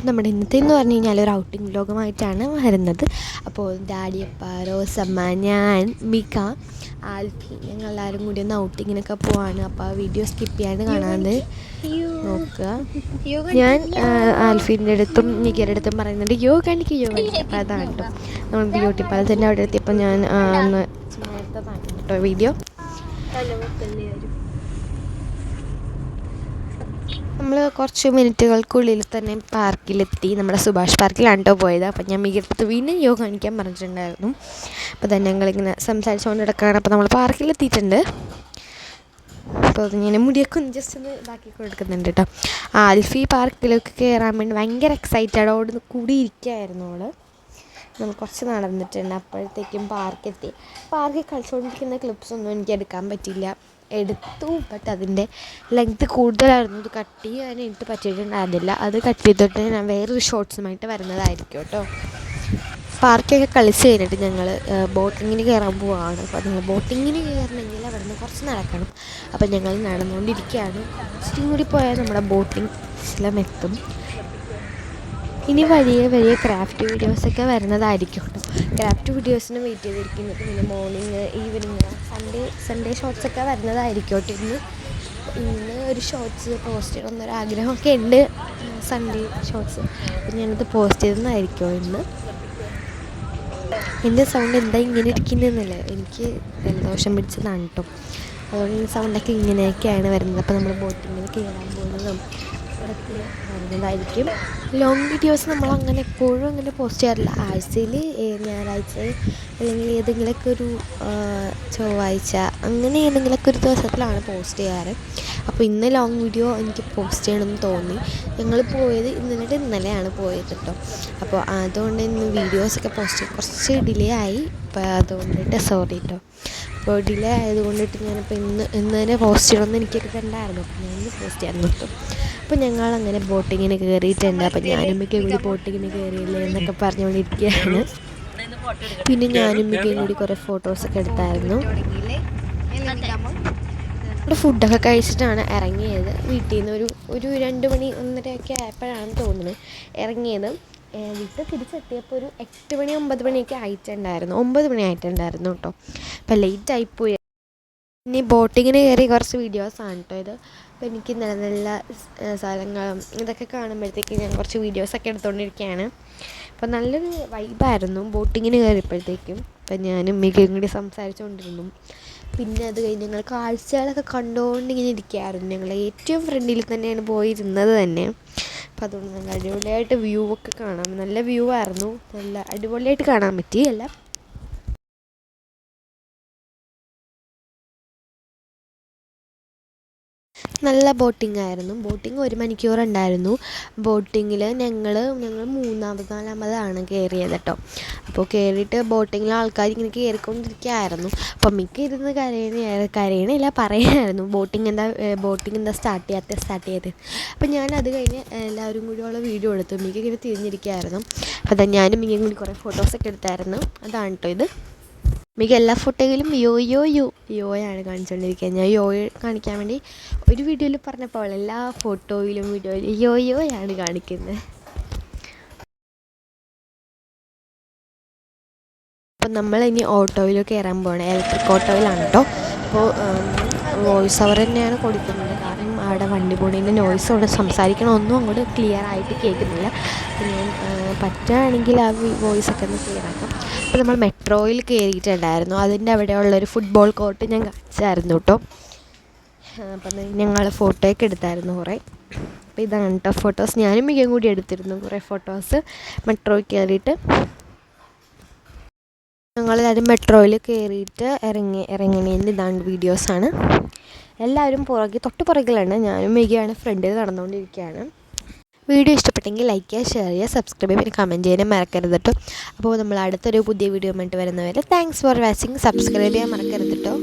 അപ്പോൾ നമ്മുടെ ഇന്നത്തെ എന്ന് പറഞ്ഞു കഴിഞ്ഞാൽ ഒരു ഔട്ടിംഗ് വ്ലോഗുമായിട്ടാണ് വരുന്നത്. അപ്പോൾ ഡാഡിയപ്പ, റോസമ്മ, ഞാൻ, മിക, ആൽഫി ഞങ്ങളെല്ലാവരും കൂടി ഒന്ന് ഔട്ടിങ്ങിനൊക്കെ പോവാണ്. അപ്പോൾ ആ വീഡിയോ സ്കിപ്പ് ചെയ്യാണ്ട് കാണാതെ നോക്കുക. ഞാൻ ആൽഫീൻ്റെ അടുത്തും മികയുടെ അടുത്തും പറയുന്നുണ്ട് യോ കാണിക്കുക. അപ്പോൾ അതാണ് കേട്ടോ നമ്മൾ ബ്യൂട്ടി പാലത്തിൻ്റെ അവിടെ എത്തിയപ്പോൾ ഞാൻ ഒന്ന് നേരത്തെ കേട്ടോ വീഡിയോ. നമ്മൾ കുറച്ച് മിനിറ്റുകൾക്കുള്ളിൽ തന്നെ പാർക്കിലെത്തി. നമ്മുടെ സുഭാഷ് പാർക്കിലാണ് കേട്ടോ പോയത്. അപ്പം ഞാൻ മികത്ത് വീണ്ടും യോഗ കാണിക്കാൻ പറഞ്ഞിട്ടുണ്ടായിരുന്നു. അപ്പോൾ തന്നെ ഞങ്ങളിങ്ങനെ സംസാരിച്ചുകൊണ്ട് കിടക്കുകയാണ്. അപ്പോൾ നമ്മൾ പാർക്കിലെത്തിയിട്ടുണ്ട്. അപ്പോൾ ഞാൻ മുടിയൊക്കെ ഒന്ന് ജസ്റ്റ് ഒന്ന് ഇതാക്കി കൊടുക്കുന്നുണ്ട് കേട്ടോ. ആൽഫി പാർക്കിലേക്ക് കയറാൻ വേണ്ടി ഭയങ്കര എക്സൈറ്റഡോട് കൂടിയിരിക്കുകയായിരുന്നു അവൾ. നമ്മൾ കുറച്ച് നടന്നിട്ടുണ്ട്. അപ്പോഴത്തേക്കും പാർക്കെത്തി. പാർക്കിൽ കളിച്ചുകൊണ്ടിരിക്കുന്ന ക്ലിപ്സൊന്നും എനിക്ക് എടുക്കാൻ പറ്റിയില്ല. എടുത്തു, ബട്ട് അതിൻ്റെ ലെങ്ത്ത് കൂടുതലായിരുന്നു. ഇത് കട്ട് ചെയ്യാൻ എനിക്ക് പറ്റിയിട്ടുണ്ടായിരുന്നില്ല. അത് കട്ട് ചെയ്തിട്ട് ഞാൻ വേറൊരു ഷോർട്സുമായിട്ട് വരുന്നതായിരിക്കും കേട്ടോ. പാർക്കൊക്കെ കളിച്ച് കഴിഞ്ഞിട്ട് ഞങ്ങൾ ബോട്ടിങ്ങിന് കയറാൻ പോവുകയാണ്. അപ്പോൾ നിങ്ങൾ ബോട്ടിങ്ങിന് കയറണമെങ്കിൽ അവിടെ നിന്ന് കുറച്ച് നടക്കണം. അപ്പോൾ ഞങ്ങൾ നടന്നുകൊണ്ടിരിക്കുകയാണ്. ഇച്ചിരി കൂടി പോയാൽ നമ്മുടെ ബോട്ടിങ് സ്ഥലമെത്തും. ഇനി വലിയ വലിയ ക്രാഫ്റ്റ് വീഡിയോസൊക്കെ വരുന്നതായിരിക്കും കേട്ടോ. ക്രാഫ്റ്റ് വീഡിയോസിന് വെയിറ്റ് ചെയ്തിരിക്കുന്നത്. പിന്നെ മോർണിംഗ്, ഈവനിങ്, സൺഡേ ഷോർട്സൊക്കെ വരുന്നതായിരിക്കും കേട്ടോ. ഇന്ന് ഒരു ഷോർട്സ് പോസ്റ്റ് ചെയ്യണമെന്നൊരാഗ്രഹമൊക്കെ ഉണ്ട്, സൺഡേ ഷോർട്സ്. അപ്പം ഞാനത് പോസ്റ്റ് ചെയ്തെന്നായിരിക്കുമോ ഇന്ന്. എൻ്റെ സൗണ്ട് എന്താ ഇങ്ങനെ ഇരിക്കുന്നതെന്നല്ലേ, എനിക്ക് ജലദോഷം പിടിച്ചതാണ് കേട്ടോ. അതുകൊണ്ട് സൗണ്ടൊക്കെ ഇങ്ങനെയൊക്കെയാണ് വരുന്നത്. അപ്പോൾ നമ്മൾ ബോട്ടിങ്ങിന് കയറാൻ പോകുന്നതും ഇടയ്ക്ക് വരുന്നതായിരിക്കും. ലോങ് വീഡിയോസ് നമ്മളങ്ങനെ എപ്പോഴും അങ്ങനെ പോസ്റ്റ് ചെയ്യാറില്ല. ആഴ്ചയിൽ ഞായറാഴ്ച അല്ലെങ്കിൽ ഏതെങ്കിലുമൊക്കെ ഒരു ചൊവ്വാഴ്ച അങ്ങനെ ഏതെങ്കിലുമൊക്കെ ഒരു ദിവസത്തിലാണ് പോസ്റ്റ് ചെയ്യാറ്. അപ്പോൾ ഇന്ന് ലോങ് വീഡിയോ എനിക്ക് പോസ്റ്റ് ചെയ്യണമെന്ന് തോന്നി. ഞങ്ങൾ പോയത് ഇന്നലെയാണ് പോയത് കേട്ടോ. അപ്പോൾ അതുകൊണ്ട് ഇന്ന് വീഡിയോസൊക്കെ പോസ്റ്റ് ചെയ്ത് കുറച്ച് ഡിലേ ആയി. അപ്പോൾ അതുകൊണ്ടിട്ട് സോറി കേട്ടോ. അപ്പോൾ ഡിലേ ആയതുകൊണ്ടിട്ട് ഞാനിപ്പോൾ ഇന്ന് തന്നെ പോസ്റ്റ് ചെയ്യണമെന്ന് എനിക്കൊരിതുണ്ടായിരുന്നു. അപ്പോൾ ഞാൻ പോസ്റ്റ് ചെയ്യാൻ നിർത്തും. അപ്പോൾ ഞങ്ങളങ്ങനെ ബോട്ടിങ്ങിന് കയറിയിട്ടുണ്ട്. അപ്പോൾ ഞാനും മിക്കയും കൂടി ബോട്ടിങ്ങിന് കയറിയില്ലേ എന്നൊക്കെ പറഞ്ഞുകൊണ്ടിരിക്കുകയാണ്. പിന്നെ ഞാനും മിക്കയും കൂടി കുറേ ഫോട്ടോസൊക്കെ എടുത്തായിരുന്നു. ഇവിടെ ഫുഡൊക്കെ കഴിച്ചിട്ടാണ് ഇറങ്ങിയത്. വീട്ടിൽ നിന്ന് ഒരു 2 മണി 1:30 ആയപ്പോഴാണ് തോന്നുന്നത് ഇറങ്ങിയത്. വീട്ടിൽ തിരിച്ചെത്തിയപ്പോൾ ഒരു 8 മണി 9 മണിയൊക്കെ ആയിട്ടുണ്ടായിരുന്നു. 9 മണി ആയിട്ടുണ്ടായിരുന്നു കേട്ടോ. അപ്പോൾ ലേറ്റായിപ്പോയി. ഇനി ബോട്ടിങ്ങിന് കയറി കുറച്ച് വീഡിയോസാണ് കേട്ടോ ഇത്. അപ്പോൾ എനിക്ക് നല്ല നല്ല സ്ഥലങ്ങളും ഇതൊക്കെ കാണുമ്പോഴത്തേക്ക് ഞാൻ കുറച്ച് വീഡിയോസൊക്കെ എടുത്തുകൊണ്ടിരിക്കുകയാണ്. അപ്പോൾ നല്ലൊരു വൈബായിരുന്നു ബോട്ടിങ്ങിന് കയറിയപ്പോഴത്തേക്കും. അപ്പം ഞാനും മികയും കൂടി സംസാരിച്ചുകൊണ്ടിരുന്നു. പിന്നെ അത് കഴിഞ്ഞ് ഞങ്ങൾ കാഴ്ചകളൊക്കെ കണ്ടുകൊണ്ടിങ്ങനെ ഇരിക്കുകയായിരുന്നു. ഞങ്ങൾ ഏറ്റവും ഫ്രണ്ടിൽ തന്നെയാണ് പോയിരുന്നത് തന്നെ. അപ്പോൾ അതുകൊണ്ട് നല്ല അടിപൊളിയായിട്ട് വ്യൂ ഒക്കെ കാണാം. നല്ല വ്യൂ ആയിരുന്നു. നല്ല അടിപൊളിയായിട്ട് കാണാൻ പറ്റി. നല്ല ബോട്ടിംഗ് ആയിരുന്നു. ബോട്ടിങ് 1 മണിക്കൂർ ഉണ്ടായിരുന്നു. ബോട്ടിങ്ങിൽ ഞങ്ങൾ 3-4-ാമതാണ് കയറിയത് കേട്ടോ. അപ്പോൾ കയറിയിട്ട് ബോട്ടിങ്ങിൽ ആൾക്കാർ ഇങ്ങനെ കയറിക്കൊണ്ടിരിക്കുകയായിരുന്നു. അപ്പോൾ മിക്ക ഇരുന്ന് കരയണില്ല പറയായിരുന്നു ബോട്ടിങ് എന്താ സ്റ്റാർട്ട് ചെയ്യാത്തത്. അപ്പോൾ ഞാൻ അത് കഴിഞ്ഞ് എല്ലാവരും കൂടിയുള്ള വീഡിയോ എടുത്തു. മിക്ക ഇങ്ങനെ തിരിഞ്ഞിരിക്കുകയായിരുന്നു. അപ്പോൾ അതാ ഞാനും മിക്കയും കൂടി കുറേ ഫോട്ടോസൊക്കെ എടുത്തായിരുന്നു. അതാണ് കേട്ടോ ഇത്. മിക്ക എല്ലാ ഫോട്ടോയിലും യോയാണ് കാണിച്ചുകൊണ്ടിരിക്കുക. ഞാൻ കാണിക്കാൻ വേണ്ടി ഒരു വീഡിയോയിൽ പറഞ്ഞപ്പോൾ എല്ലാ ഫോട്ടോയിലും വീഡിയോയിലും യോയാണ് കാണിക്കുന്നത്. അപ്പം നമ്മളിനി ഓട്ടോയിൽ കയറാൻ പോകണം. ഇലക്ട്രിക് ഓട്ടോയിലാണ് കേട്ടോ. അപ്പോൾ വോയിസ് ഓവർ തന്നെയാണ് കൊടുക്കുന്നത്. കാരണം അവിടെ വണ്ടി പോണതിൻ്റെ നോയ്സ് കൊണ്ട് സംസാരിക്കണമൊന്നും അങ്ങോട്ട് ക്ലിയർ ആയിട്ട് കേൾക്കുന്നില്ല. അപ്പോൾ ഞാൻ പറ്റുകയാണെങ്കിൽ ആ വോയിസൊക്കെ ഒന്ന് ക്ലിയർ ആക്കാം. അപ്പോൾ നമ്മൾ മെട്രോയിൽ കയറിയിട്ടുണ്ടായിരുന്നു. അതിൻ്റെ അവിടെയുള്ളൊരു ഫുട്ബോൾ കോർട്ട് ഞാൻ കാണിച്ചായിരുന്നു കേട്ടോ. അപ്പം ഞങ്ങൾ ഫോട്ടോയൊക്കെ എടുത്തായിരുന്നു കുറേ. അപ്പോൾ ഇതാണ് കേട്ടോ ഫോട്ടോസ്. ഞാനും മികയും കൂടി എടുത്തിരുന്നു കുറേ ഫോട്ടോസ് മെട്രോയിൽ കയറിയിട്ട്. ഞങ്ങളെല്ലാവരും മെട്രോയിൽ കയറിയിട്ട് ഇറങ്ങണേൻ്റെ ഇതാണ് വീഡിയോസാണ്. എല്ലാവരും തൊട്ട് പുറകിലാണ്. ഞാനും മികയാണ് ഫ്രണ്ടിൽ നടന്നുകൊണ്ടിരിക്കുകയാണ്. വീഡിയോ ഇഷ്ടപ്പെട്ടെങ്കിൽ ലൈക്ക് ചെയ്യുക, ഷെയർ ചെയ്യുക, സബ്സ്ക്രൈബ് ചെയ്യുക, പിന്നെ കമൻറ്റ് ചെയ്യാനും മറക്കരുത് കേട്ടോ. അപ്പോൾ നമ്മൾ അടുത്തൊരു പുതിയ വീഡിയോ ആയിട്ട് വരുന്നവരെ താങ്ക്സ് ഫോർ വാച്ചിങ്. സബ്സ്ക്രൈബ് ചെയ്യാൻ മറക്കരുത് കേട്ടോ.